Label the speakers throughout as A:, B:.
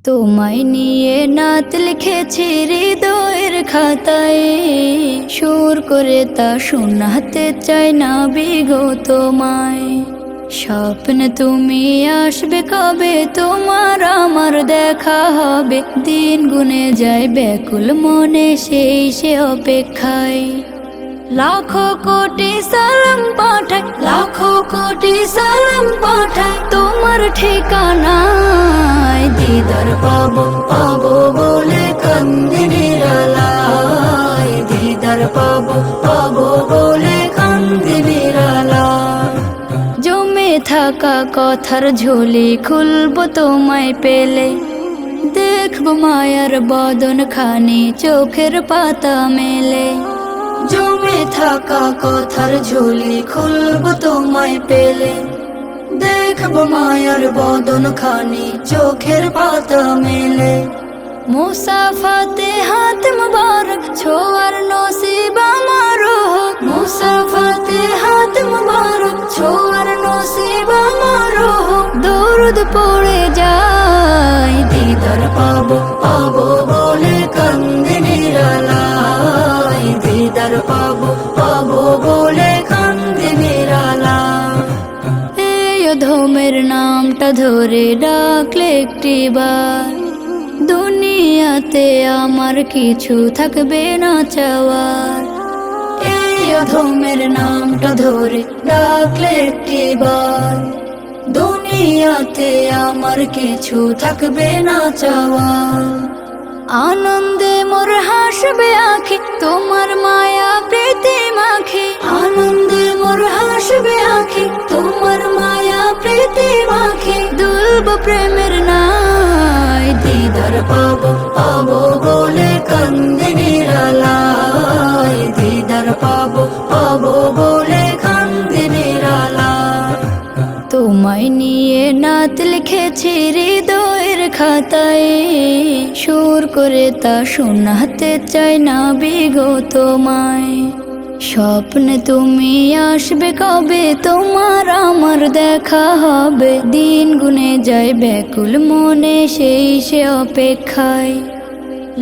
A: তোমায় নিয়ে নাত লিখেছি হৃদয়ের খাতায়, সুর করে তা শোনাতে চাই না বিগো তোমায়। স্বপ্নে তুমি আসবে কবে, তোমার আমার দেখা হবে, দিন গুনে যায় ব্যাকুল মনে সেই সে অপেক্ষায়। লাখো কোটি সালাম পাঠাই, লাখো কোটি সালাম পাঠাই তোমার ঠিকানায়। দিদার পাবো পাবো বলে কান্দি নিরালায়, দিদার পাবো পাবো বলে কান্দি নিরালায়। জমে থাকা কথার ঝুলি খুলবো তোমায় পেলে, দেখবো মায়ার বদন খানি চোখের পাতা মেলে। জমে থাকা কথার ঝুলি খুলবো তোমায় পেলে, দেখবো মায়ার বদন খানি চোখের পাতা মেলে। মুসাফাতে হাত মুবারক ছোয়ার নসিব আমারো, মুসাফাতে হাত মুবারক ছোয়ার নসিব আমারো। দরুদ পড়ে যায়, দিদার পাবো পাবো বলে কান্দি নিরালায়, দিদার পাবো পাবো বলে কান্দি নিরালায়। এই অধমের নামটা ধরে ডাকলে একটিবার, দুনিয়াতে আমার কিছু থাকবে না চাওয়ার। এই অধমের নামটা ধরে ডাকলে একটিবার, দুনিয়াতে আমার কিছু থাকবে না চাওয়ার। আনন্দে মোর হাসবে আঁখি তোমার মায়া প্রীতি মাখি, আনন্দে মোর হাসবে আঁখি তোমার মায়া প্রীতি মাখি। দুলব প্রেমের নাই, দিদার পাবো পাবো বলে কান্দি নিরালায়, দিদার পাবো পাবো বলে কান্দি নিরালায়। তোমায় নিয়ে নাত লিখেছি হৃদয়ের খাতায়, সুর করে তা শোনাতে চাই না বিগো তোমায়। স্বপ্নে তুমি আসবে কবে, তোমার আমার দেখা হবে, দিন গুনে যায় ব্যাকুল মনে সেই সে অপেক্ষায়।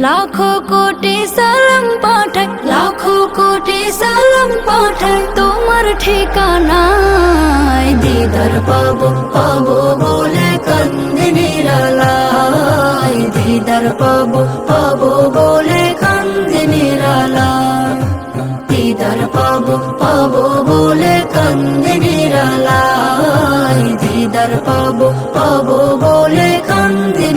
A: লাখো কোটি সালাম পাঠাই, লাখো কোটি সালাম পাঠাই তোমার ঠিকানায়। দিদার পাবো পাবো বলে কান্দি নিরালায়, দিদার পাবো পাবো বলে কান্দি নিরালায়, দিদার পাবো পাবো বলে কান্দি নিরালায়, দিদার পাবো পাবো বলে কান্দি